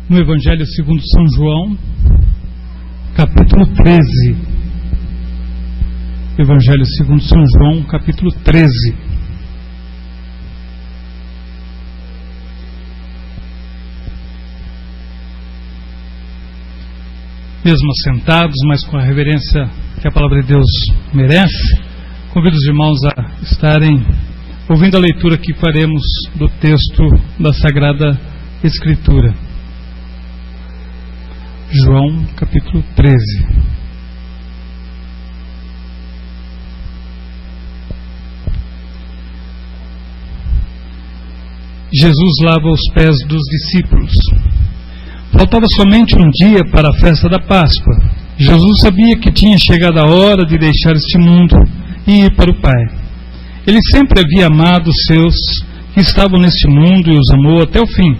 no Evangelho segundo São João, capítulo 13. Evangelho segundo São João, capítulo 13. Mesmo assentados, mas com a reverência que a palavra de Deus merece, convido os irmãos a estarem ouvindo a leitura que faremos do texto da Sagrada Escritura. João, capítulo 13. Jesus lava os pés dos discípulos. Faltava somente um dia para a festa da Páscoa. Jesus sabia que tinha chegado a hora de deixar este mundo e ir para o Pai. Ele sempre havia amado os seus que estavam neste mundo e os amou até o fim.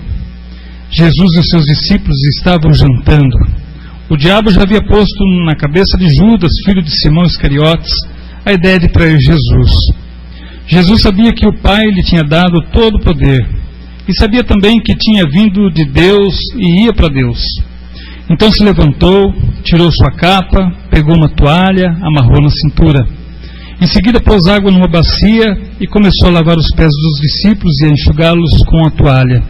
Jesus e seus discípulos estavam jantando. O diabo já havia posto na cabeça de Judas, filho de Simão Iscariotes, a ideia de trair Jesus. Jesus sabia que o Pai lhe tinha dado todo o poder, e sabia também que tinha vindo de Deus e ia para Deus. Então se levantou, tirou sua capa, pegou uma toalha, amarrou na cintura. Em seguida pôs água numa bacia e começou a lavar os pés dos discípulos e a enxugá-los com a toalha.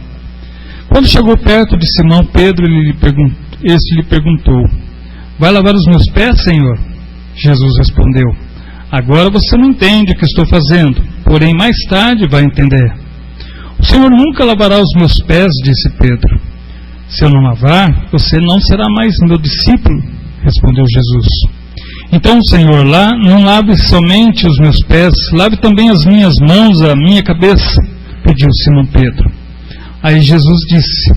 Quando chegou perto de Simão Pedro, este lhe perguntou: vai lavar os meus pés, Senhor? Jesus respondeu: agora você não entende o que estou fazendo, porém mais tarde vai entender. O Senhor nunca lavará os meus pés, disse Pedro. Se eu não lavar, você não será mais meu discípulo, respondeu Jesus. Então, Senhor, não lave somente os meus pés, lave também as minhas mãos, a minha cabeça, pediu Simão Pedro. Aí Jesus disse: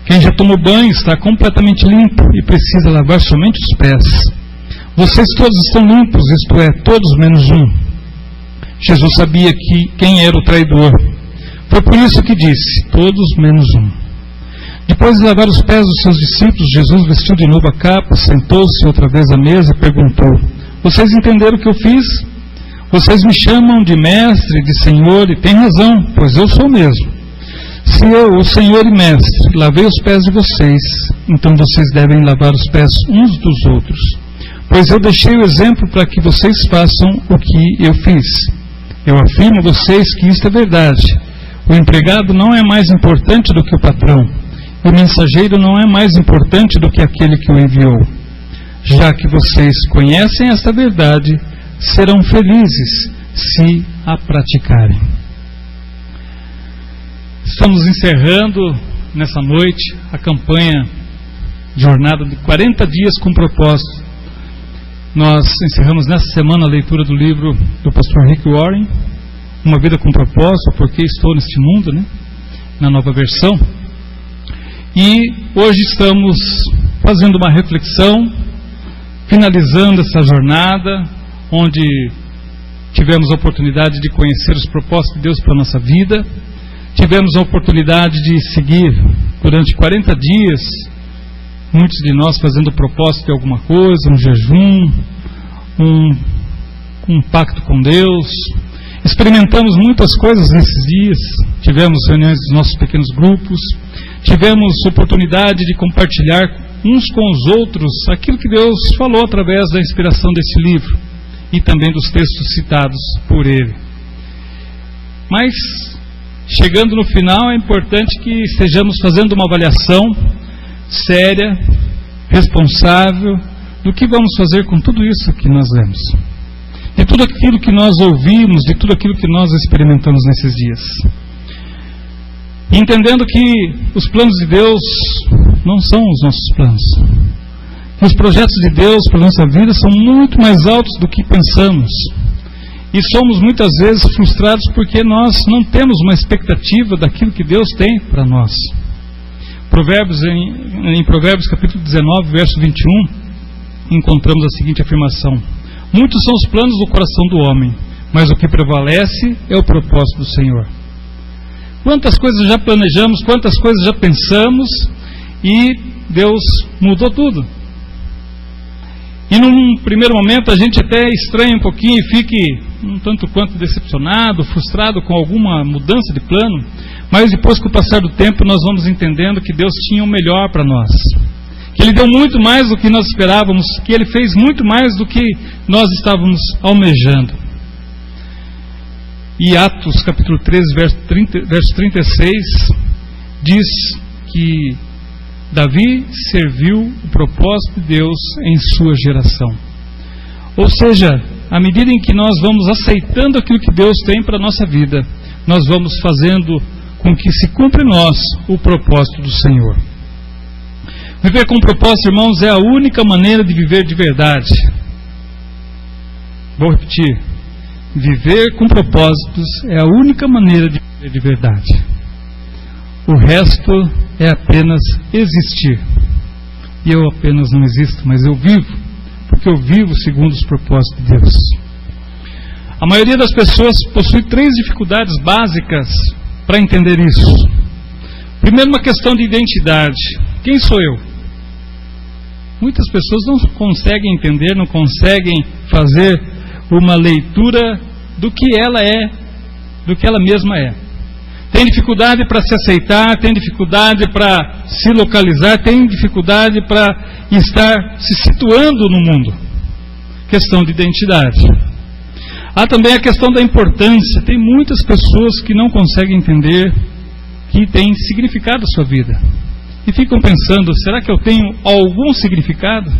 quem já tomou banho está completamente limpo e precisa lavar somente os pés. Vocês todos estão limpos, isto é, todos menos um. Jesus sabia quem era o traidor. Foi por isso que disse: todos menos um. Depois de lavar os pés dos seus discípulos, Jesus vestiu de novo a capa, sentou-se outra vez à mesa e perguntou: vocês entenderam o que eu fiz? Vocês me chamam de mestre, de senhor, e têm razão, pois eu sou mesmo. Se eu, o Senhor e Mestre, lavei os pés de vocês, então vocês devem lavar os pés uns dos outros. Pois eu deixei o exemplo para que vocês façam o que eu fiz. Eu afirmo a vocês que isto é verdade. O empregado não é mais importante do que o patrão, e o mensageiro não é mais importante do que aquele que o enviou. Já que vocês conhecem esta verdade, serão felizes se a praticarem. Estamos encerrando nessa noite a campanha de jornada de 40 dias com propósito. Nós encerramos nessa semana a leitura do livro do pastor Rick Warren, Uma Vida com Propósito, Porque Estou Neste Mundo, né? Na nova versão. E hoje estamos fazendo uma reflexão, finalizando essa jornada, onde tivemos a oportunidade de conhecer os propósitos de Deus para a nossa vida. Tivemos a oportunidade de seguir durante 40 dias, muitos de nós fazendo o propósito de alguma coisa, um jejum, um pacto com Deus. Experimentamos muitas coisas nesses dias, tivemos reuniões dos nossos pequenos grupos, tivemos oportunidade de compartilhar uns com os outros aquilo que Deus falou através da inspiração desse livro e também dos textos citados por ele. Mas chegando no final, é importante que estejamos fazendo uma avaliação séria, responsável, do que vamos fazer com tudo isso que nós lemos. De tudo aquilo que nós ouvimos, de tudo aquilo que nós experimentamos nesses dias. Entendendo que os planos de Deus não são os nossos planos. Que os projetos de Deus para a nossa vida são muito mais altos do que pensamos. E somos muitas vezes frustrados porque nós não temos uma expectativa daquilo que Deus tem para nós. Em Provérbios capítulo 19, verso 21, encontramos a seguinte afirmação: muitos são os planos do coração do homem, mas o que prevalece é o propósito do Senhor. Quantas coisas já planejamos, quantas coisas já pensamos, e Deus mudou tudo. E num primeiro momento a gente até estranha um pouquinho e fique um tanto quanto decepcionado, frustrado com alguma mudança de plano, Mas depois, com o passar do tempo, nós vamos entendendo que Deus tinha o melhor para nós. Que Ele deu muito mais do que nós esperávamos, que Ele fez muito mais do que nós estávamos almejando. E Atos capítulo 13, verso 36, diz que Davi serviu o propósito de Deus em sua geração. Ou seja, à medida em que nós vamos aceitando aquilo que Deus tem para a nossa vida, nós vamos fazendo com que se cumpra em nós o propósito do Senhor. Viver com propósito, irmãos, é a única maneira de viver de verdade. Vou repetir. Viver com propósitos é a única maneira de viver de verdade. O resto é apenas existir. E eu apenas não existo, mas eu vivo, porque eu vivo segundo os propósitos de Deus. A maioria das pessoas possui 3 dificuldades básicas para entender isso. Primeiro, uma questão de identidade. Quem sou eu? Muitas pessoas não conseguem entender, não conseguem fazer uma leitura do que ela é, do que ela mesma é. Tem dificuldade para se aceitar, tem dificuldade para se localizar, tem dificuldade para estar se situando no mundo. Questão de identidade. Há também a questão da importância. Tem muitas pessoas que não conseguem entender que tem significado a sua vida. E ficam pensando, será que eu tenho algum significado?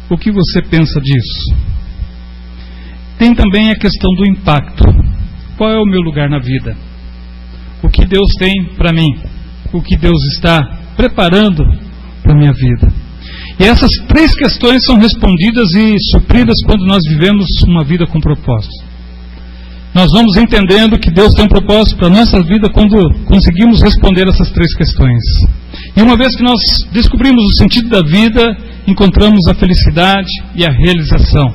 O que você pensa disso? Tem também a questão do impacto. Qual é o meu lugar na vida? O que Deus tem para mim? O que Deus está preparando para a minha vida? E essas 3 questões são respondidas e supridas quando nós vivemos uma vida com propósito. Nós vamos entendendo que Deus tem um propósito para a nossa vida quando conseguimos responder essas 3 questões. E uma vez que nós descobrimos o sentido da vida, encontramos a felicidade e a realização.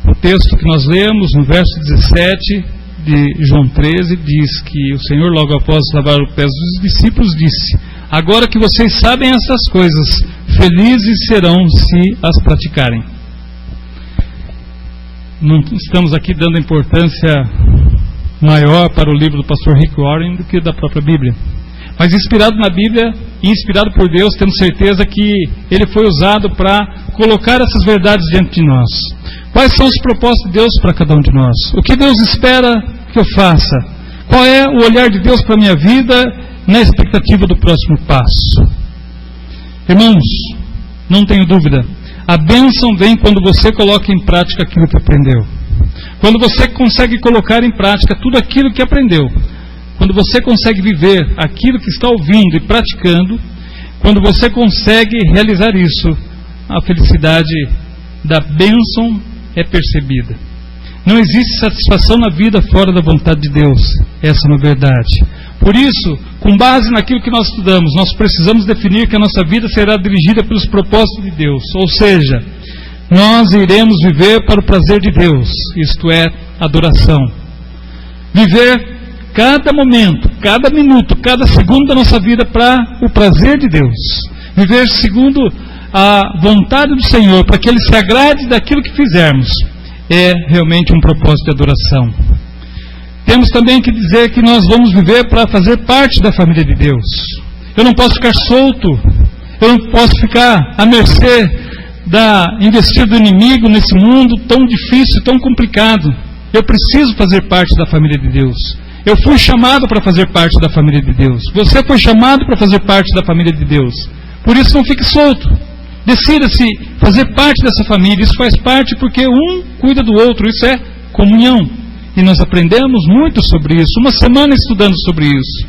O texto que nós lemos, no verso 17 de João 13, diz que o Senhor, logo após lavar os pés dos discípulos, disse: agora que vocês sabem essas coisas, felizes serão se as praticarem. Não estamos aqui dando importância maior para o livro do pastor Rick Warren do que da própria Bíblia. Mas inspirado na Bíblia e inspirado por Deus, temos certeza que Ele foi usado para colocar essas verdades diante de nós. Quais são os propósitos de Deus para cada um de nós? O que Deus espera que eu faça? Qual é o olhar de Deus para a minha vida na expectativa do próximo passo? Irmãos, não tenho dúvida, a bênção vem quando você coloca em prática aquilo que aprendeu. Quando você consegue colocar em prática tudo aquilo que aprendeu. Quando você consegue viver aquilo que está ouvindo e praticando, quando você consegue realizar isso, a felicidade da bênção é percebida. Não existe satisfação na vida fora da vontade de Deus. Essa é uma verdade. Por isso, com base naquilo que nós estudamos, nós precisamos definir que a nossa vida será dirigida pelos propósitos de Deus. Ou seja, nós iremos viver para o prazer de Deus, isto é, adoração. Viver cada momento, cada minuto, cada segundo da nossa vida para o prazer de Deus. Viver segundo a vontade do Senhor, para que Ele se agrade daquilo que fizermos, é realmente um propósito de adoração. Temos também que dizer que nós vamos viver para fazer parte da família de Deus. Eu não posso ficar solto, eu não posso ficar à mercê da investida do inimigo nesse mundo tão difícil, tão complicado. Eu preciso fazer parte da família de Deus. Eu fui chamado para fazer parte da família de Deus. Você foi chamado para fazer parte da família de Deus. Por isso não fique solto. Decida-se fazer parte dessa família. Isso faz parte porque um cuida do outro. Isso é comunhão. E nós aprendemos muito sobre isso. Uma semana estudando sobre isso.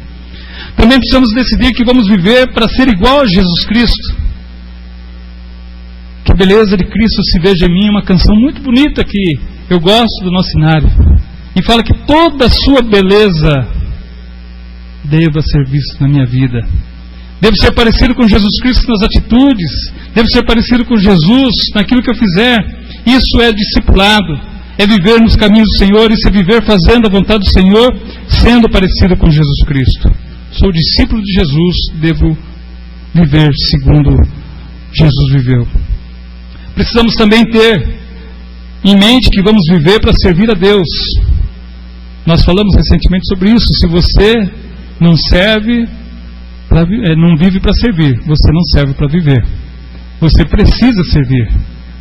Também precisamos decidir que vamos viver para ser igual a Jesus Cristo. Que a beleza de Cristo se veja em mim. Uma canção muito bonita que eu gosto do nosso cenário. E fala que toda a sua beleza deva ser vista na minha vida. Devo ser parecido com Jesus Cristo nas atitudes. Devo ser parecido com Jesus naquilo que eu fizer. Isso é discipulado. É viver nos caminhos do Senhor. E se viver fazendo a vontade do Senhor, sendo parecido com Jesus Cristo. Sou discípulo de Jesus. Devo viver segundo Jesus viveu. Precisamos também ter em mente que vamos viver para servir a Deus. Nós falamos recentemente sobre isso. Se você não serve, não vive para servir, você não serve para viver. Você precisa servir.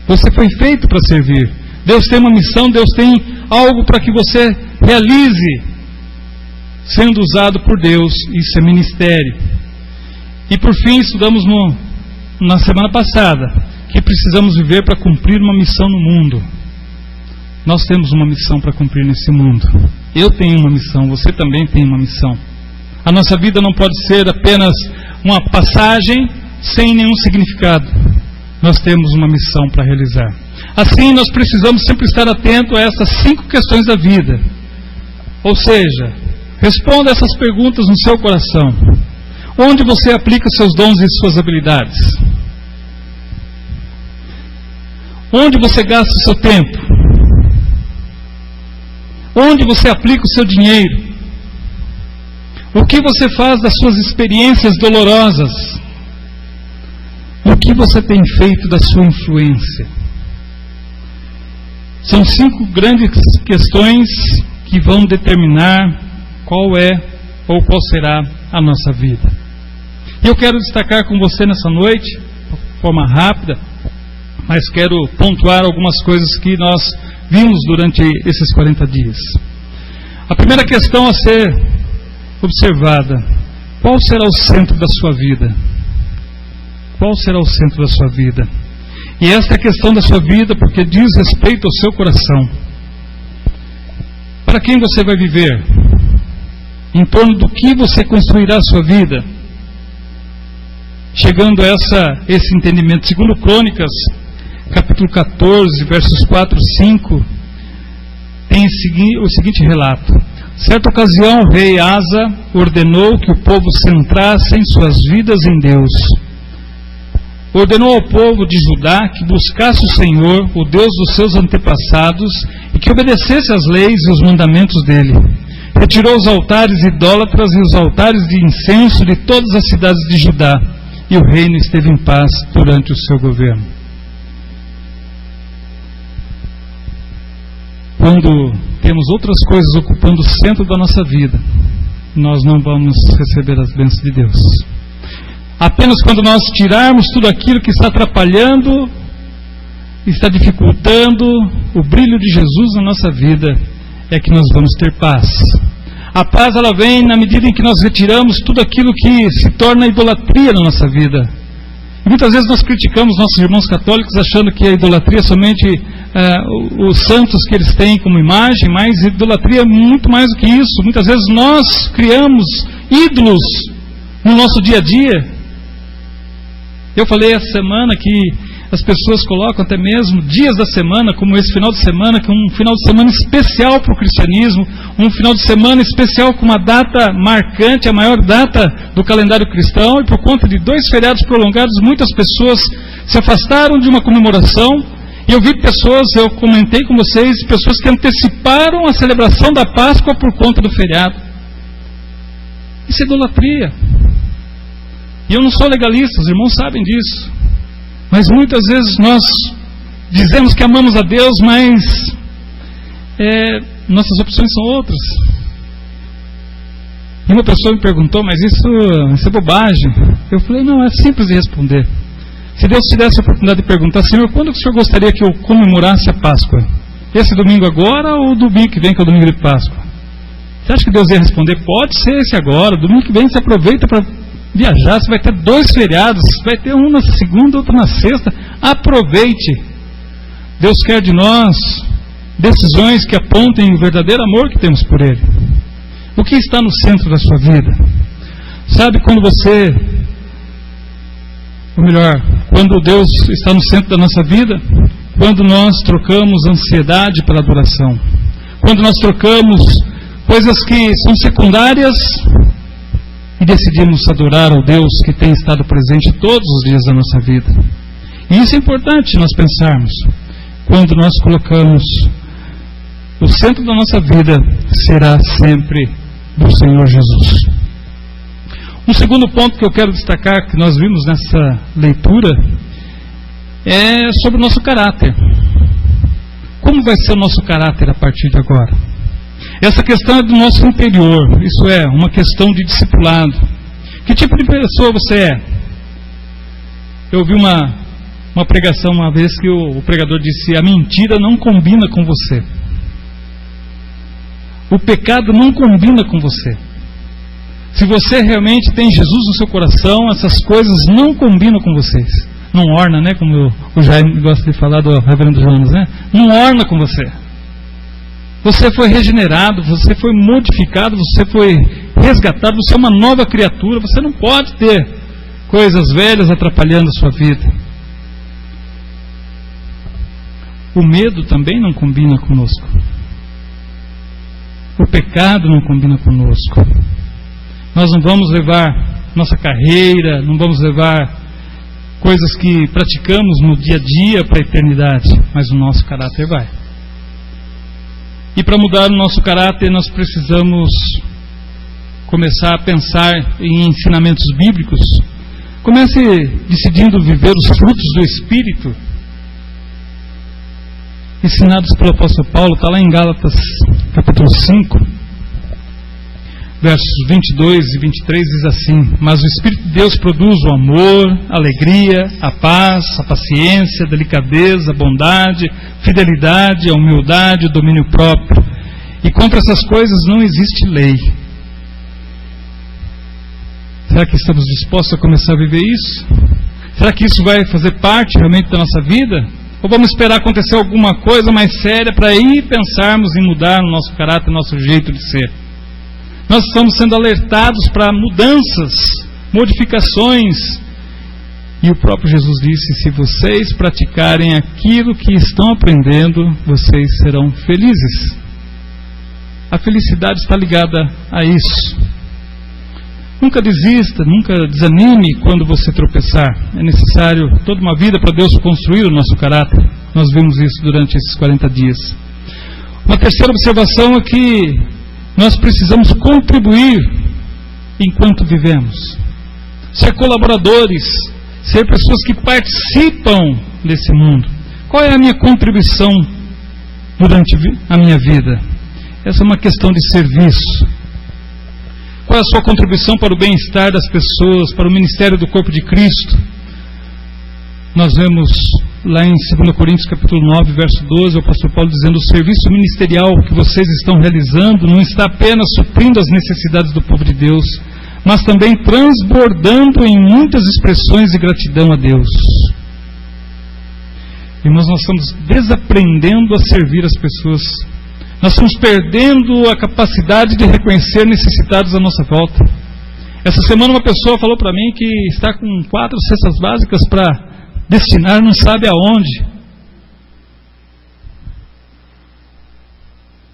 Você foi feito para servir. Deus tem uma missão, Deus tem algo para que você realize. Sendo usado por Deus, isso é ministério. E por fim, estudamos na semana passada que precisamos viver para cumprir uma missão no mundo. Nós temos uma missão para cumprir nesse mundo. Eu tenho uma missão, você também tem uma missão. A nossa vida não pode ser apenas uma passagem sem nenhum significado. Nós temos uma missão para realizar. Assim, nós precisamos sempre estar atento a essas 5 questões da vida. Ou seja, responda essas perguntas no seu coração. Onde você aplica os seus dons e suas habilidades? Onde você gasta o seu tempo? Onde você aplica o seu dinheiro? O que você faz das suas experiências dolorosas? O que você tem feito da sua influência? São 5 grandes questões que vão determinar qual é ou qual será a nossa vida. E eu quero destacar com você nessa noite, de forma rápida, mas quero pontuar algumas coisas que nós vimos durante esses 40 dias. A primeira questão a ser observada: qual será o centro da sua vida? Qual será o centro da sua vida? E esta é a questão da sua vida porque diz respeito ao seu coração. Para quem você vai viver? Em torno do que você construirá a sua vida? Chegando a esse entendimento, segundo Crônicas, capítulo 14, versos 4 e 5, tem o seguinte relato. Certa ocasião, o rei Asa ordenou que o povo centrasse em suas vidas em Deus. Ordenou ao povo de Judá que buscasse o Senhor, o Deus dos seus antepassados, e que obedecesse às leis e os mandamentos dele. Retirou os altares idólatras e os altares de incenso de todas as cidades de Judá, e o reino esteve em paz durante o seu governo. Quando temos outras coisas ocupando o centro da nossa vida, nós não vamos receber as bênçãos de Deus. Apenas quando nós tirarmos tudo aquilo que está atrapalhando, está dificultando o brilho de Jesus na nossa vida, é que nós vamos ter paz. A paz, ela vem na medida em que nós retiramos tudo aquilo que se torna idolatria na nossa vida. E muitas vezes nós criticamos nossos irmãos católicos achando que a idolatria é somente os santos que eles têm como imagem, mas idolatria é muito mais do que isso. Muitas vezes nós criamos ídolos no nosso dia a dia. Eu falei essa semana que as pessoas colocam até mesmo dias da semana, como esse final de semana, que é um final de semana especial para o cristianismo, um final de semana especial com uma data marcante, a maior data do calendário cristão, e por conta de 2 feriados prolongados, muitas pessoas se afastaram de uma comemoração, e eu vi pessoas, eu comentei com vocês, pessoas que anteciparam a celebração da Páscoa por conta do feriado. Isso é idolatria. E eu não sou legalista, os irmãos sabem disso. Mas muitas vezes nós dizemos que amamos a Deus, mas nossas opções são outras. E uma pessoa me perguntou, mas isso é bobagem. Eu falei, não, é simples de responder. Se Deus te desse a oportunidade de perguntar, Senhor, quando que o Senhor gostaria que eu comemorasse a Páscoa? Esse domingo agora ou o domingo que vem, que é o domingo de Páscoa? Você acha que Deus ia responder? Pode ser esse agora, domingo que vem você aproveita para viajar, você vai ter 2 feriados, vai ter um na segunda, outro na sexta. Aproveite. Deus quer de nós decisões que apontem o verdadeiro amor que temos por Ele. O que está no centro da sua vida? Sabe quando quando Deus está no centro da nossa vida? Quando nós trocamos ansiedade pela adoração. Quando nós trocamos coisas que são secundárias e decidimos adorar ao Deus que tem estado presente todos os dias da nossa vida. E isso é importante nós pensarmos. Quando nós colocamos o centro da nossa vida, será sempre do Senhor Jesus. Um segundo ponto que eu quero destacar, que nós vimos nessa leitura, é sobre o nosso caráter. Como vai ser o nosso caráter a partir de agora? Essa questão é do nosso interior, isso é, uma questão de discipulado. Que tipo de pessoa você é? Eu ouvi uma pregação uma vez que o pregador disse: a mentira não combina com você. O pecado não combina com você. Se você realmente tem Jesus no seu coração, essas coisas não combinam com vocês. Não orna, né? Como o Jaime gosta de falar do reverendo Jonas, né? Não orna com você. Você foi regenerado, você foi modificado, você foi resgatado, você é uma nova criatura. Você não pode ter coisas velhas atrapalhando a sua vida. O medo também não combina conosco. O pecado não combina conosco. Nós não vamos levar nossa carreira, não vamos levar coisas que praticamos no dia a dia para a eternidade, mas o nosso caráter vai. E para mudar o nosso caráter, nós precisamos começar a pensar em ensinamentos bíblicos. Comece decidindo viver os frutos do Espírito, ensinados pelo apóstolo Paulo. Está lá em Gálatas capítulo 5, versos 22 e 23, diz assim: mas o Espírito de Deus produz o amor, a alegria, a paz, a paciência, a delicadeza, a bondade, fidelidade, a humildade, o domínio próprio. E contra essas coisas não existe lei. Será que estamos dispostos a começar a viver isso? Será que isso vai fazer parte realmente da nossa vida? Ou vamos esperar acontecer alguma coisa mais séria para aí pensarmos em mudar o nosso caráter, o nosso jeito de ser? Nós estamos sendo alertados para mudanças, modificações. E o próprio Jesus disse: se vocês praticarem aquilo que estão aprendendo, vocês serão felizes. A felicidade está ligada a isso. Nunca desista, nunca desanime quando você tropeçar. É necessário toda uma vida para Deus construir o nosso caráter. Nós vimos isso durante esses 40 dias. Uma terceira observação é que nós precisamos contribuir enquanto vivemos. Ser colaboradores, ser pessoas que participam desse mundo. Qual é a minha contribuição durante a minha vida? Essa é uma questão de serviço. Qual é a sua contribuição para o bem-estar das pessoas, para o ministério do corpo de Cristo? Nós vemos lá em 2 Coríntios capítulo 9, verso 12, o apóstolo Paulo dizendo: o serviço ministerial que vocês estão realizando não está apenas suprindo as necessidades do povo de Deus, mas também transbordando em muitas expressões de gratidão a Deus. Irmãos, nós estamos desaprendendo a servir as pessoas. Nós estamos perdendo a capacidade de reconhecer necessitados à nossa volta. Essa semana uma pessoa falou para mim que está com 4 cestas básicas para destinar, não sabe aonde.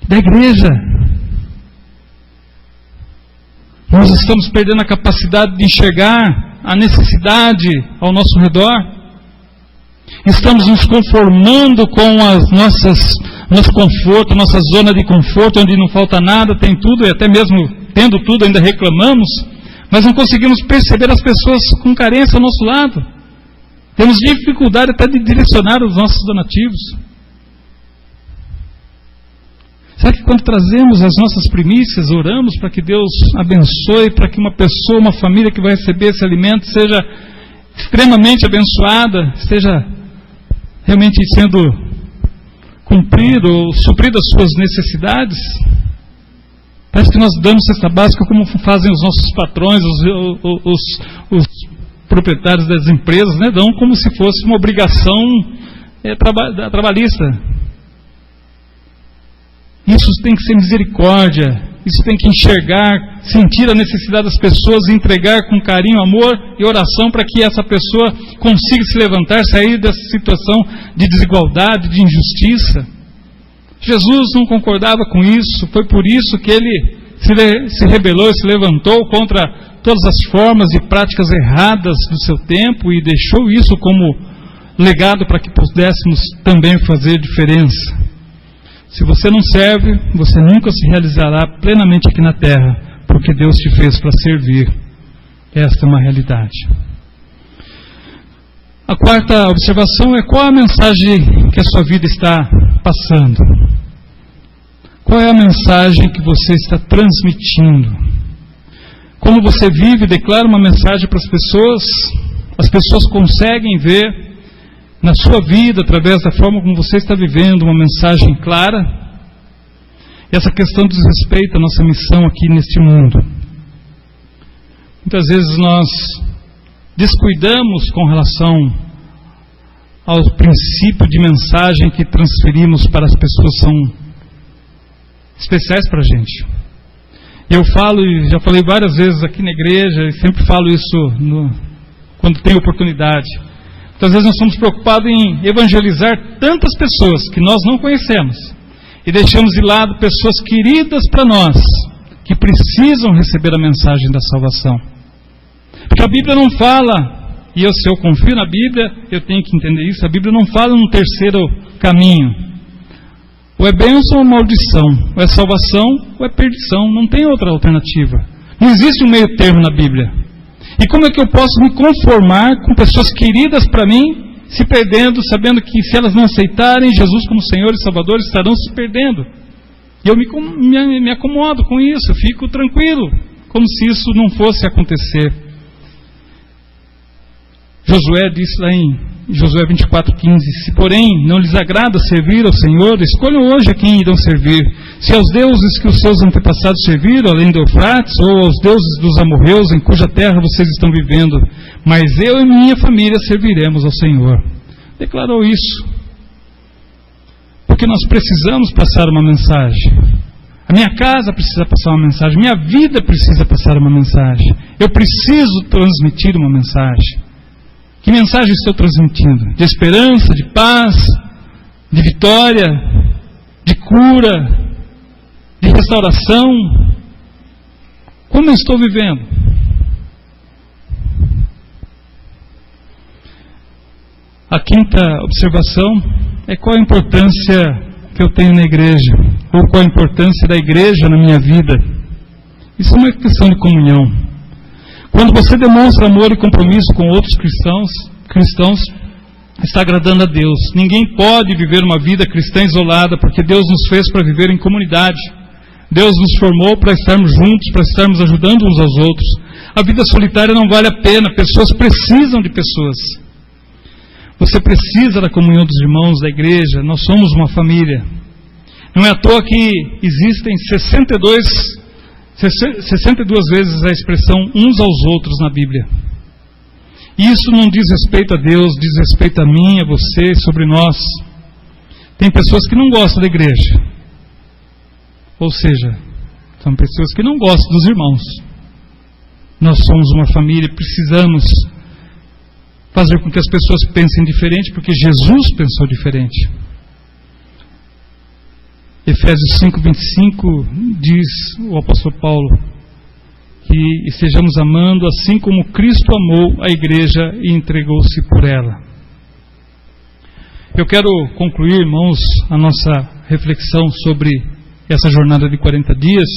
Da igreja. Nós estamos perdendo a capacidade de enxergar a necessidade ao nosso redor. Estamos nos conformando com nosso conforto, nossa zona de conforto, onde não falta nada, tem tudo, e até mesmo tendo tudo ainda reclamamos, mas não conseguimos perceber as pessoas com carência ao nosso lado. Temos dificuldade até de direcionar os nossos donativos. Será que quando trazemos as nossas primícias, oramos para que Deus abençoe, para que uma pessoa, uma família que vai receber esse alimento seja extremamente abençoada, esteja realmente sendo cumprido ou suprido as suas necessidades? Parece que nós damos cesta básica como fazem os nossos patrões, os proprietários das empresas, né? Dão como se fosse uma obrigação trabalhista. Isso tem que ser misericórdia, isso tem que enxergar, sentir a necessidade das pessoas e entregar com carinho, amor e oração para que essa pessoa consiga se levantar, sair dessa situação de desigualdade, de injustiça. Jesus não concordava com isso, foi por isso que ele se rebelou e se levantou contra todas as formas e práticas erradas do seu tempo e deixou isso como legado para que pudéssemos também fazer diferença. Se você não serve, você nunca se realizará plenamente aqui na terra, porque Deus te fez para servir. Esta é uma realidade. A quarta observação é: qual a mensagem que a sua vida está passando? Qual é a mensagem que você está transmitindo? Como você vive, declara uma mensagem para as pessoas conseguem ver na sua vida, através da forma como você está vivendo, uma mensagem clara. E essa questão diz respeito à nossa missão aqui neste mundo. Muitas vezes nós descuidamos com relação ao princípio de mensagem que transferimos para as pessoas que são especiais para a gente. Eu falo, e já falei várias vezes aqui na igreja, e sempre falo isso quando tenho oportunidade. Muitas vezes nós somos preocupados em evangelizar tantas pessoas que nós não conhecemos e deixamos de lado pessoas queridas para nós, que precisam receber a mensagem da salvação. Porque a Bíblia não fala, e se eu confio na Bíblia, eu tenho que entender isso, a Bíblia não fala num terceiro caminho. Ou é bênção ou maldição, ou é salvação ou é perdição, não tem outra alternativa. Não existe um meio termo na Bíblia. E como é que eu posso me conformar com pessoas queridas para mim, se perdendo, sabendo que se elas não aceitarem Jesus como Senhor e Salvador, estarão se perdendo? E eu me acomodo com isso, eu fico tranquilo, como se isso não fosse acontecer. Josué disse lá em Josué 24:15, se porém não lhes agrada servir ao Senhor, escolham hoje a quem irão servir, se aos deuses que os seus antepassados serviram, além do Eufrates, ou aos deuses dos amorreus, em cuja terra vocês estão vivendo, mas eu e minha família serviremos ao Senhor. Declarou isso, porque nós precisamos passar uma mensagem. A minha casa precisa passar uma mensagem, minha vida precisa passar uma mensagem, eu preciso transmitir uma mensagem. Que mensagem estou transmitindo? De esperança, de paz, de vitória, de cura, de restauração? Como eu estou vivendo? A quinta observação é qual a importância que eu tenho na igreja, ou qual a importância da igreja na minha vida. Isso é uma questão de comunhão. Quando você demonstra amor e compromisso com outros cristãos, está agradando a Deus. Ninguém pode viver uma vida cristã isolada, porque Deus nos fez para viver em comunidade. Deus nos formou para estarmos juntos, para estarmos ajudando uns aos outros. A vida solitária não vale a pena, pessoas precisam de pessoas. Você precisa da comunhão dos irmãos, da igreja, nós somos uma família. Não é à toa que existem 62 vezes a expressão uns aos outros na Bíblia. E isso não diz respeito a Deus, diz respeito a mim, a você, sobre nós. Tem pessoas que não gostam da igreja. Ou seja, são pessoas que não gostam dos irmãos. Nós somos uma família, precisamos fazer com que as pessoas pensem diferente, porque Jesus pensou diferente. Efésios 5:25 diz o apóstolo Paulo que estejamos amando assim como Cristo amou a igreja e entregou-se por ela. Eu quero concluir, irmãos, a nossa reflexão sobre essa jornada de 40 dias,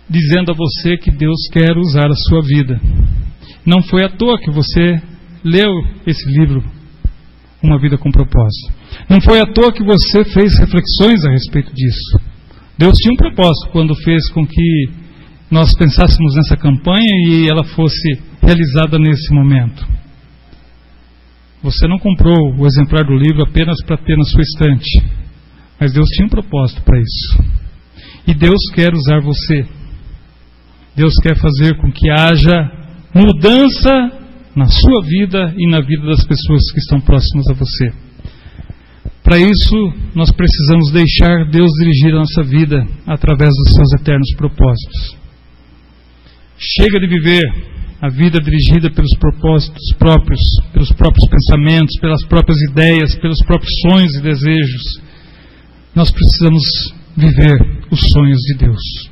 dizendo a você que Deus quer usar a sua vida. Não foi à toa que você leu esse livro, Uma Vida com Propósito. Não foi à toa que você fez reflexões a respeito disso. Deus tinha um propósito quando fez com que nós pensássemos nessa campanha e ela fosse realizada nesse momento. Você não comprou o exemplar do livro apenas para ter na sua estante, mas Deus tinha um propósito para isso. E Deus quer usar você. Deus quer fazer com que haja mudança na sua vida e na vida das pessoas que estão próximas a você. Para isso, nós precisamos deixar Deus dirigir a nossa vida através dos seus eternos propósitos. Chega de viver a vida dirigida pelos propósitos próprios, pelos próprios pensamentos, pelas próprias ideias, pelos próprios sonhos e desejos. Nós precisamos viver os sonhos de Deus.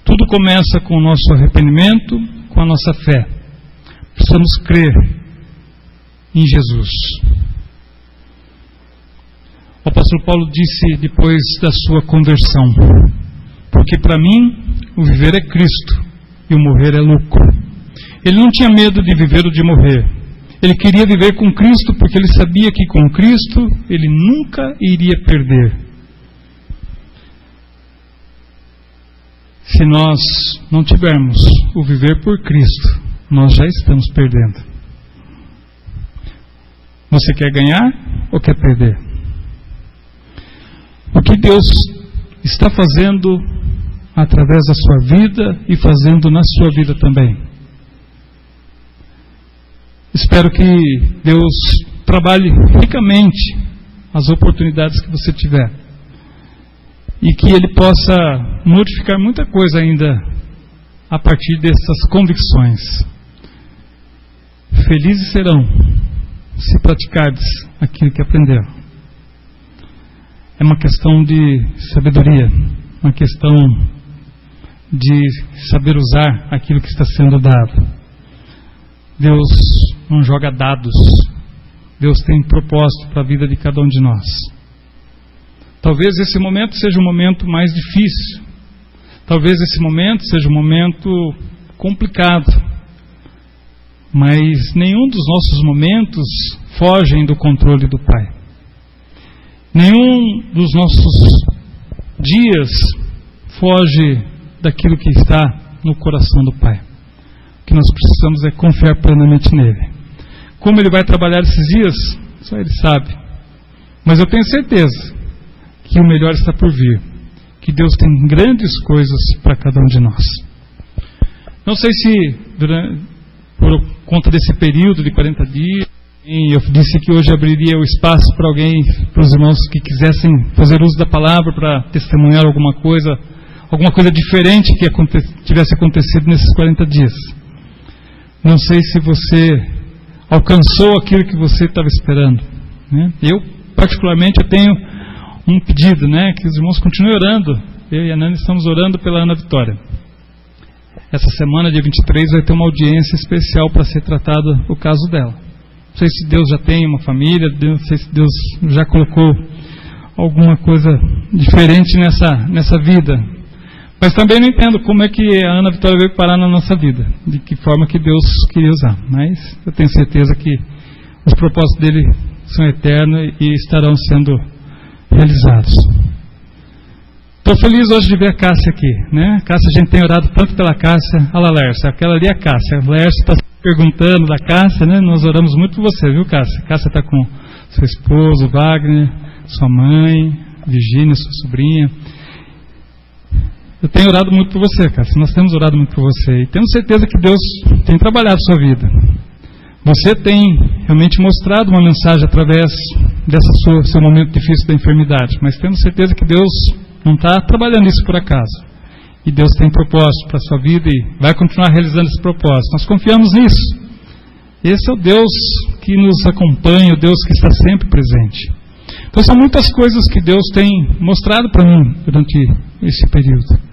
Tudo começa com o nosso arrependimento, com a nossa fé. Precisamos crer em Jesus. O apóstolo Paulo disse depois da sua conversão: porque para mim o viver é Cristo e o morrer é lucro. Ele não tinha medo de viver ou de morrer. Ele queria viver com Cristo porque ele sabia que com Cristo ele nunca iria perder. Se nós não tivermos o viver por Cristo, nós já estamos perdendo. Você quer ganhar ou quer perder? O que Deus está fazendo através da sua vida e fazendo na sua vida também. Espero que Deus trabalhe ricamente as oportunidades que você tiver e que Ele possa modificar muita coisa ainda a partir dessas convicções. Felizes serão se praticardes aquilo que aprenderam. É uma questão de sabedoria, uma questão de saber usar aquilo que está sendo dado. Deus não joga dados. Deus tem propósito para a vida de cada um de nós. Talvez esse momento seja um momento mais difícil. Talvez esse momento seja um momento complicado. Mas nenhum dos nossos momentos fogem do controle do Pai. Nenhum dos nossos dias foge daquilo que está no coração do Pai. O que nós precisamos é confiar plenamente nele. Como ele vai trabalhar esses dias, só ele sabe. Mas eu tenho certeza que o melhor está por vir. Que Deus tem grandes coisas para cada um de nós. Não sei se por conta desse período de 40 dias, eu disse que hoje abriria o espaço para alguém, para os irmãos que quisessem fazer uso da palavra para testemunhar alguma coisa diferente que tivesse acontecido nesses 40 dias. Não sei se você alcançou aquilo que você estava esperando, né? Eu, particularmente, eu tenho um pedido, né? Que os irmãos continuem orando. Eu e a Nani estamos orando pela Ana Vitória. Essa semana, dia 23, vai ter uma audiência especial para ser tratado o caso dela. Não sei se Deus já tem uma família, não sei se Deus já colocou alguma coisa diferente nessa vida. Mas também não entendo como é que a Ana Vitória veio parar na nossa vida, de que forma que Deus queria usar. Mas eu tenho certeza que os propósitos dele são eternos e estarão sendo realizados. Estou feliz hoje de ver a Cássia aqui, né? Cássia, a gente tem orado tanto pela Cássia. Olha lá, Lércia, aquela ali é a Cássia. A Lércia está perguntando da Cássia, né? Nós oramos muito por você, viu, Cássia? Cássia está com seu esposo, Wagner, sua mãe, Virgínia, sua sobrinha. Eu tenho orado muito por você, Cássia. Nós temos orado muito por você. E temos certeza que Deus tem trabalhado a sua vida. Você tem realmente mostrado uma mensagem através desse seu momento difícil da enfermidade. Mas temos certeza que Deus não está trabalhando isso por acaso. E Deus tem propósito para a sua vida e vai continuar realizando esse propósito. Nós confiamos nisso. Esse é o Deus que nos acompanha, o Deus que está sempre presente. Então são muitas coisas que Deus tem mostrado para mim durante esse período.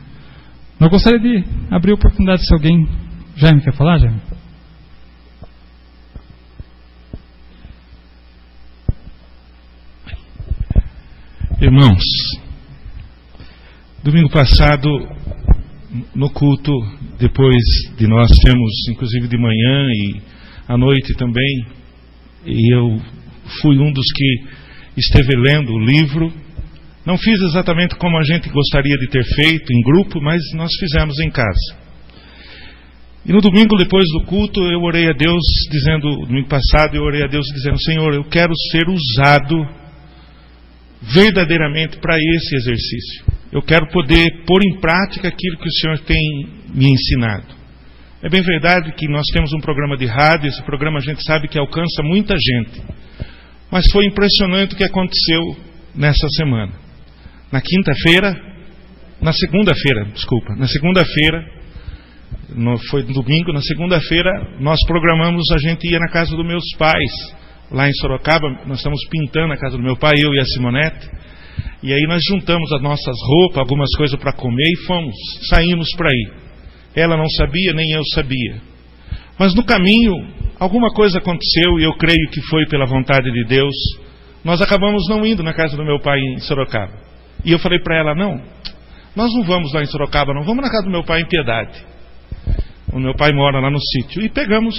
Eu gostaria de abrir a oportunidade se alguém... Jaime, quer falar, Jaime? Irmãos, domingo passado, no culto, depois de nós termos, inclusive de manhã e à noite também, e eu fui um dos que esteve lendo o livro. Não fiz exatamente como a gente gostaria de ter feito, em grupo, mas nós fizemos em casa. E no domingo, depois do culto, eu orei a Deus, domingo passado, eu orei a Deus dizendo: Senhor, eu quero ser usado verdadeiramente para esse exercício. Eu quero poder pôr em prática aquilo que o Senhor tem me ensinado. É bem verdade que nós temos um programa de rádio, esse programa a gente sabe que alcança muita gente. Mas foi impressionante o que aconteceu nessa semana. Na segunda-feira, foi domingo, na segunda-feira, nós programamos, a gente ia na casa dos meus pais, lá em Sorocaba. Nós estamos pintando a casa do meu pai, eu e a Simonete, e aí nós juntamos as nossas roupas, algumas coisas para comer e saímos para ir. Ela não sabia, nem eu sabia. Mas no caminho, alguma coisa aconteceu, e eu creio que foi pela vontade de Deus. Nós acabamos não indo na casa do meu pai em Sorocaba. E eu falei para ela: não, nós não vamos lá em Sorocaba, não, vamos na casa do meu pai em Piedade. O meu pai mora lá no sítio. E pegamos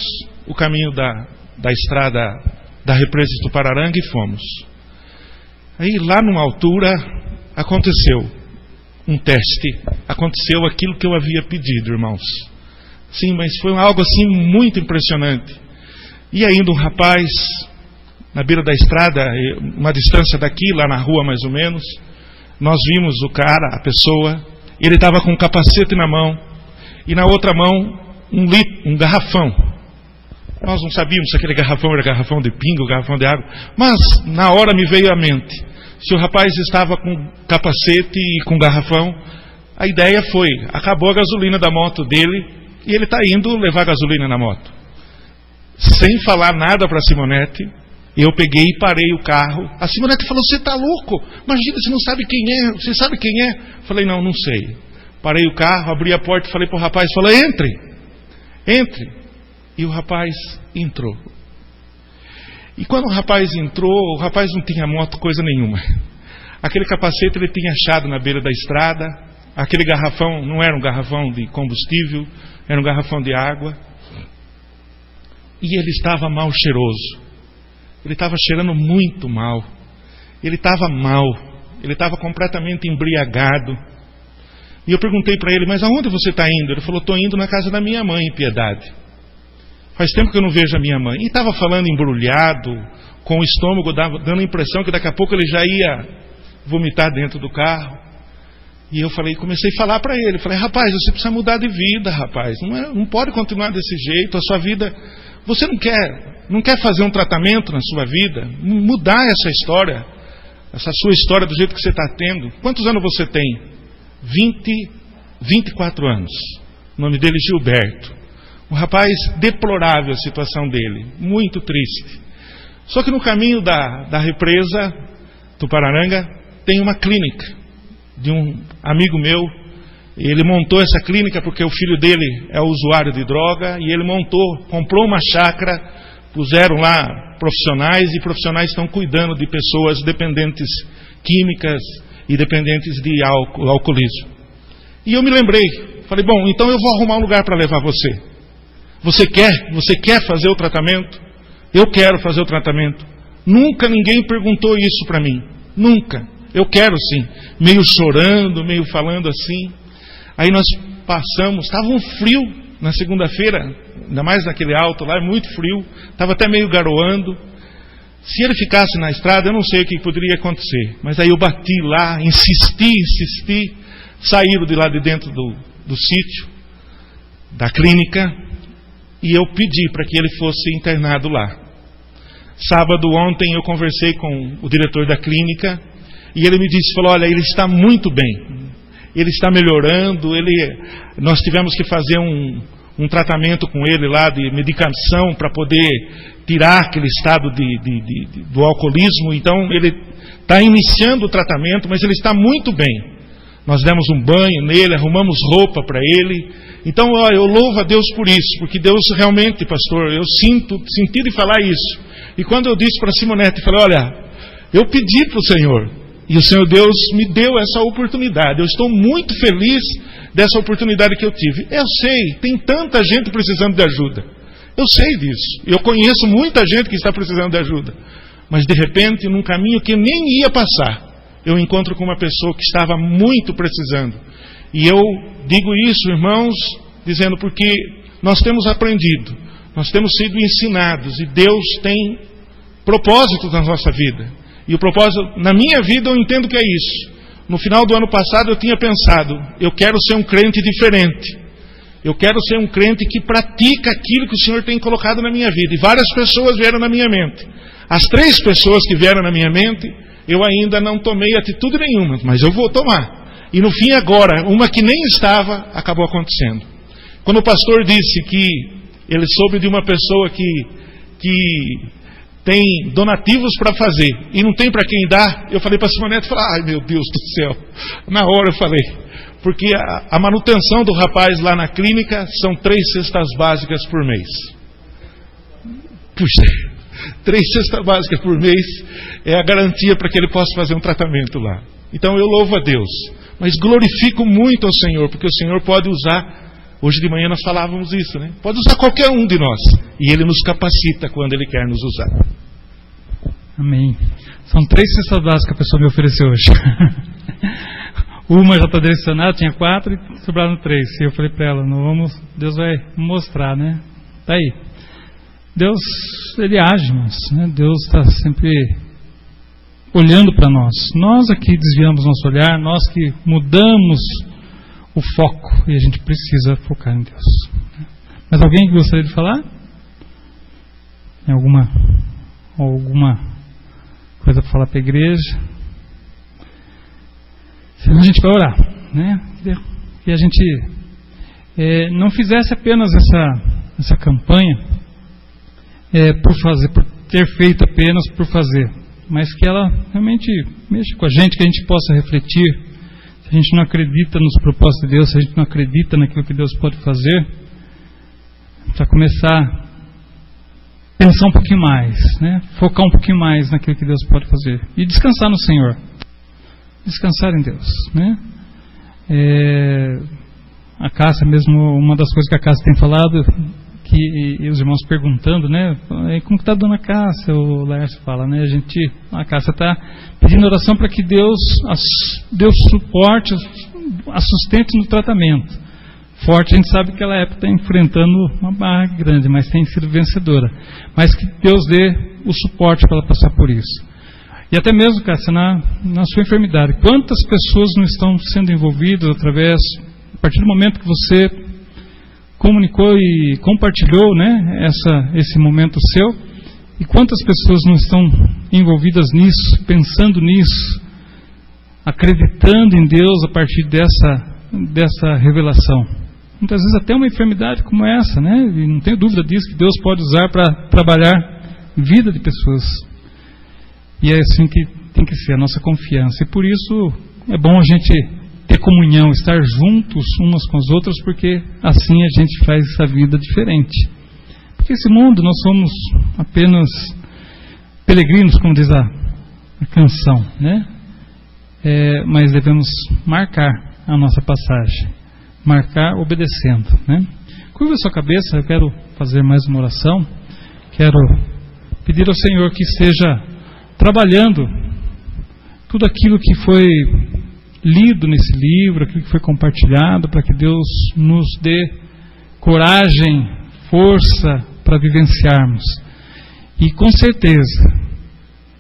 o caminho da estrada da represa de Tupararanga e fomos. Aí lá numa altura aconteceu um teste, aconteceu aquilo que eu havia pedido, irmãos. Sim, mas foi algo assim muito impressionante. E ainda um rapaz na beira da estrada, uma distância daqui, lá na rua mais ou menos, nós vimos o cara, a pessoa, ele estava com um capacete na mão e na outra mão um garrafão. Nós não sabíamos se aquele garrafão era garrafão de pinga ou garrafão de água, mas na hora me veio à mente, se o rapaz estava com capacete e com garrafão, a ideia foi, acabou a gasolina da moto dele e ele está indo levar gasolina na moto. Sem falar nada para a Simonete, eu peguei e parei o carro. A Simonete falou, você está louco? Imagina, você não sabe quem é, você sabe quem é? Falei, não sei. Parei o carro, abri a porta e falei para o rapaz, entre. E o rapaz entrou. E quando o rapaz entrou, o rapaz não tinha moto, coisa nenhuma. Aquele capacete ele tinha achado na beira da estrada, aquele garrafão não era um garrafão de combustível, era um garrafão de água. E ele estava mal cheiroso. Ele estava cheirando muito mal. Ele estava mal. Ele estava completamente embriagado. E eu perguntei para ele, mas aonde você está indo? Ele falou, estou indo na casa da minha mãe, em Piedade. Faz tempo que eu não vejo a minha mãe. E estava falando embrulhado, com o estômago dando a impressão que daqui a pouco ele já ia vomitar dentro do carro. E eu comecei a falar para ele. Falei, rapaz, você precisa mudar de vida, rapaz. Não pode continuar desse jeito. A sua vida... Você não quer fazer um tratamento na sua vida? Mudar essa história, essa sua história do jeito que você está tendo? Quantos anos você tem? 24 anos. O nome dele é Gilberto. Um rapaz deplorável a situação dele, muito triste. Só que no caminho da represa Tupararanga tem uma clínica de um amigo meu. Ele montou essa clínica porque o filho dele é usuário de droga e ele comprou uma chácara, puseram lá profissionais e profissionais estão cuidando de pessoas dependentes químicas e dependentes de alcoolismo. E eu me lembrei, falei, bom, então eu vou arrumar um lugar para levar você. Você quer fazer o tratamento? Eu quero fazer o tratamento. Nunca ninguém perguntou isso para mim, nunca. Eu quero sim, meio chorando, meio falando assim. Aí nós passamos, estava um frio na segunda-feira, ainda mais naquele alto lá, muito frio, estava até meio garoando. Se ele ficasse na estrada, eu não sei o que poderia acontecer. Mas aí eu bati lá, insisti, saíram de lá de dentro do sítio, da clínica, e eu pedi para que ele fosse internado lá. Sábado ontem eu conversei com o diretor da clínica, e ele me disse, olha, ele está muito bem. Ele está melhorando, nós tivemos que fazer um tratamento com ele lá de medicação para poder tirar aquele estado do alcoolismo. Então ele está iniciando o tratamento, mas ele está muito bem. Nós demos um banho nele, arrumamos roupa para ele. Então eu louvo a Deus por isso, porque Deus realmente, pastor, eu senti de falar isso. E quando eu disse para a Simonete, falei, olha, eu pedi para o Senhor. E o Senhor Deus me deu essa oportunidade. Eu estou muito feliz dessa oportunidade que eu tive. Eu sei, tem tanta gente precisando de ajuda. Eu sei disso. Eu conheço muita gente que está precisando de ajuda. Mas de repente, num caminho que eu nem ia passar, eu encontro com uma pessoa que estava muito precisando. E eu digo isso, irmãos, dizendo porque nós temos aprendido, nós temos sido ensinados e Deus tem propósitos na nossa vida. E o propósito, na minha vida, eu entendo que é isso. No final do ano passado eu tinha pensado, eu quero ser um crente diferente. Eu quero ser um crente que pratica aquilo que o Senhor tem colocado na minha vida. E várias pessoas vieram na minha mente. As 3 pessoas que vieram na minha mente, eu ainda não tomei atitude nenhuma, mas eu vou tomar. E no fim agora, uma que nem estava, acabou acontecendo. Quando o pastor disse que ele soube de uma pessoa que tem donativos para fazer e não tem para quem dar, eu falei para a Simonete, ai meu Deus do céu, na hora eu falei, porque a manutenção do rapaz lá na clínica são 3 cestas básicas por mês. Puxa, 3 cestas básicas por mês é a garantia para que ele possa fazer um tratamento lá. Então eu louvo a Deus, mas glorifico muito ao Senhor, porque o Senhor pode usar Hoje de manhã nós falávamos isso, né? Pode usar qualquer um de nós. E Ele nos capacita quando Ele quer nos usar. Amém. São 3 cestas básicas que a pessoa me ofereceu hoje. Uma já está direcionada, tinha 4 e sobraram 3. E eu falei para ela, Deus vai mostrar, né? Tá aí. Deus, Ele age, irmãos, né? Deus está sempre olhando para nós. Nós aqui desviamos nosso olhar, nós que mudamos o foco, e a gente precisa focar em Deus. Mas alguém que gostaria de falar? Tem alguma coisa para falar para a igreja? Senão a gente vai orar, né? Que a gente não fizesse apenas essa campanha por fazer, por ter feito apenas por fazer, mas que ela realmente mexa com a gente, que a gente possa refletir. Se a gente não acredita nos propósitos de Deus, se a gente não acredita naquilo que Deus pode fazer, para começar a pensar um pouquinho mais, né? Focar um pouquinho mais naquilo que Deus pode fazer e descansar no Senhor, descansar em Deus, né? A Cássia mesmo, uma das coisas que a Cássia tem falado, que os irmãos perguntando, né? Como que está a dona Cássia? O Lércio fala, né? A Cássia está pedindo oração para que Deus suporte, a sustente no tratamento. Forte, a gente sabe que ela está enfrentando uma barra grande, mas tem sido vencedora. Mas que Deus dê o suporte para ela passar por isso. E até mesmo, Cássia, na sua enfermidade, quantas pessoas não estão sendo envolvidas a partir do momento que você comunicou e compartilhou, né, esse momento seu, e quantas pessoas não estão envolvidas nisso, pensando nisso, acreditando em Deus a partir dessa revelação. Muitas vezes até uma enfermidade como essa, né, e não tenho dúvida disso, que Deus pode usar para trabalhar vida de pessoas. E é assim que tem que ser a nossa confiança. E por isso é bom a gente ter comunhão, estar juntos umas com as outras, porque assim a gente faz essa vida diferente. Porque esse mundo, nós somos apenas peregrinos, como diz a canção, né? Mas devemos marcar a nossa passagem, marcar obedecendo, né? Curva a sua cabeça, eu quero fazer mais uma oração, quero pedir ao Senhor que esteja trabalhando tudo aquilo que foi lido nesse livro, aquilo que foi compartilhado, para que Deus nos dê coragem, força para vivenciarmos. E com certeza,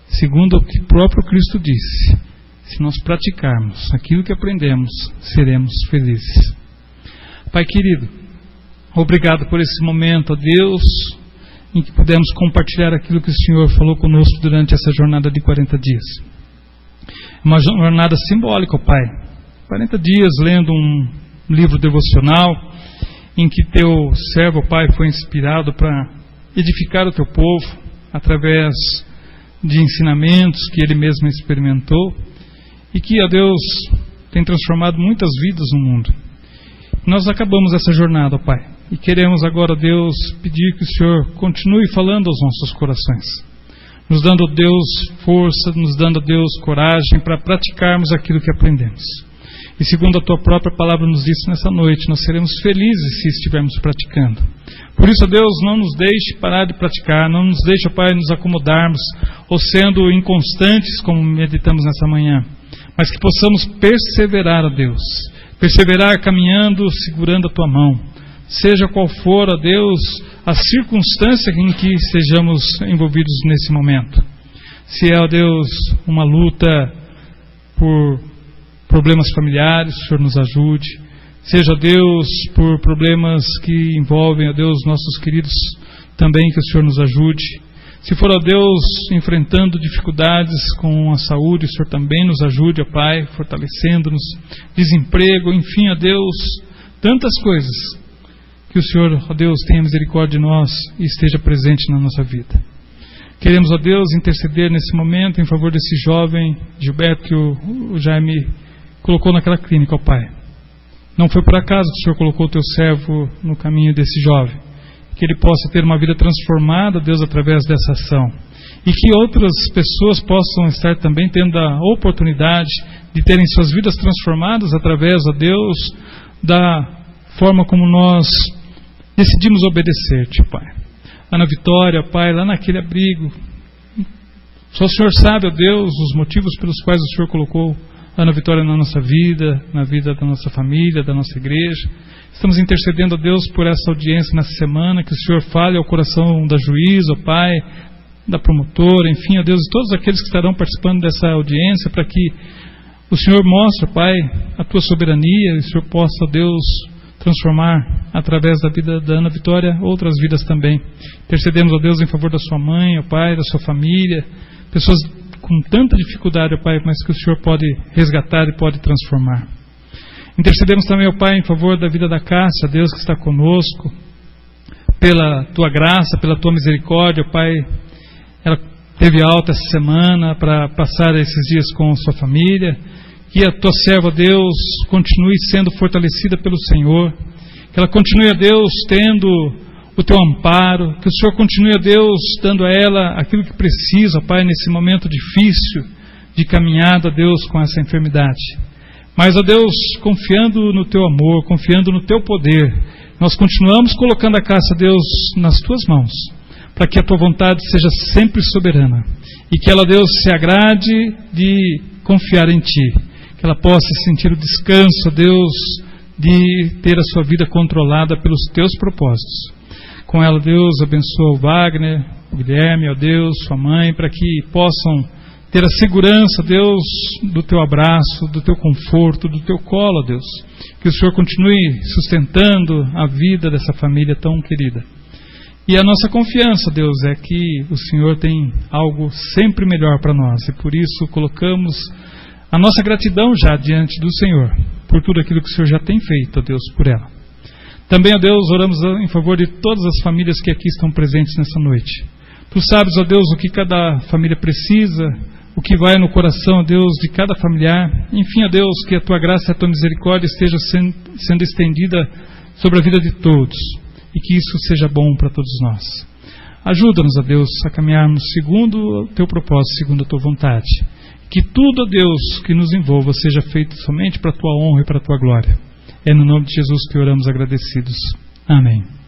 segundo o que o próprio Cristo disse, se nós praticarmos aquilo que aprendemos, seremos felizes. Pai querido, obrigado por esse momento, ó Deus, em que pudemos compartilhar aquilo que o Senhor falou conosco durante essa jornada de 40 dias. Uma jornada simbólica, ó Pai. 40 dias lendo um livro devocional, em que teu servo, ó Pai, foi inspirado para edificar o teu povo, através de ensinamentos que ele mesmo experimentou, e que, ó Deus, tem transformado muitas vidas no mundo. Nós acabamos essa jornada, ó Pai, e queremos agora, ó Deus, pedir que o Senhor continue falando aos nossos corações, nos dando, ó Deus, força, nos dando, ó Deus, coragem para praticarmos aquilo que aprendemos. E segundo a Tua própria palavra nos disse nessa noite, nós seremos felizes se estivermos praticando. Por isso, ó Deus, não nos deixe parar de praticar, não nos deixe, ó Pai, nos acomodarmos ou sendo inconstantes, como meditamos nessa manhã, mas que possamos perseverar, ó Deus, perseverar caminhando, segurando a Tua mão, seja qual for, ó Deus, a circunstância em que estejamos envolvidos nesse momento. Se é, ó Deus, uma luta por problemas familiares, o Senhor nos ajude. Seja, ó Deus, por problemas que envolvem, ó Deus, nossos queridos também, que o Senhor nos ajude. Se for, ó Deus, enfrentando dificuldades com a saúde, o Senhor também nos ajude, ó Pai, fortalecendo-nos. Desemprego, enfim, ó Deus, tantas coisas. Que o Senhor, ó Deus, tenha misericórdia de nós e esteja presente na nossa vida. Queremos, ó Deus, interceder nesse momento em favor desse jovem Gilberto que o Jaime colocou naquela clínica, ó Pai. Não foi por acaso que o Senhor colocou o Teu servo no caminho desse jovem. Que ele possa ter uma vida transformada, Deus, através dessa ação. E que outras pessoas possam estar também tendo a oportunidade de terem suas vidas transformadas através, ó Deus, da forma como nós decidimos obedecer-te, Pai. Ana Vitória, Pai, lá naquele abrigo, só o Senhor sabe, ó Deus, os motivos pelos quais o Senhor colocou Ana Vitória na nossa vida, na vida da nossa família, da nossa igreja. Estamos intercedendo, ó Deus, por essa audiência nessa semana, que o Senhor fale ao coração da juíza, ó Pai, da promotora, enfim, ó Deus, e todos aqueles que estarão participando dessa audiência, para que o Senhor mostre, Pai, a Tua soberania, e o Senhor possa, ó Deus, transformar, através da vida da Ana Vitória, outras vidas também. Intercedemos, ó Deus, em favor da sua mãe, ó Pai, da sua família, pessoas com tanta dificuldade, ó Pai, mas que o Senhor pode resgatar e pode transformar. Intercedemos também, ó Pai, em favor da vida da Cássia, Deus que está conosco, pela Tua graça, pela Tua misericórdia, ó Pai. Ela teve alta essa semana para passar esses dias com sua família. Que a Tua serva, Deus, continue sendo fortalecida pelo Senhor. Que ela continue, a Deus, tendo o Teu amparo. Que o Senhor continue, a Deus, dando a ela aquilo que precisa, Pai, nesse momento difícil de caminhada, Deus, com essa enfermidade. Mas, ó Deus, confiando no Teu amor, confiando no Teu poder, nós continuamos colocando a Cássia, Deus, nas Tuas mãos, para que a Tua vontade seja sempre soberana. E que ela, Deus, se agrade de confiar em Ti. Que ela possa sentir o descanso, Deus, de ter a sua vida controlada pelos Teus propósitos. Com ela, Deus, abençoa o Wagner, o Guilherme, ó Deus, sua mãe, para que possam ter a segurança, Deus, do Teu abraço, do Teu conforto, do Teu colo, ó Deus. Que o Senhor continue sustentando a vida dessa família tão querida. E a nossa confiança, Deus, é que o Senhor tem algo sempre melhor para nós. E por isso colocamos a nossa gratidão já diante do Senhor, por tudo aquilo que o Senhor já tem feito, ó Deus, por ela. Também, ó Deus, oramos em favor de todas as famílias que aqui estão presentes nessa noite. Tu sabes, ó Deus, o que cada família precisa, o que vai no coração, ó Deus, de cada familiar. Enfim, ó Deus, que a Tua graça e a Tua misericórdia esteja sendo estendida sobre a vida de todos. E que isso seja bom para todos nós. Ajuda-nos, ó Deus, a caminharmos segundo o Teu propósito, segundo a Tua vontade. Que tudo, ó Deus, que nos envolva seja feito somente para a Tua honra e para a Tua glória. É no nome de Jesus que oramos agradecidos. Amém.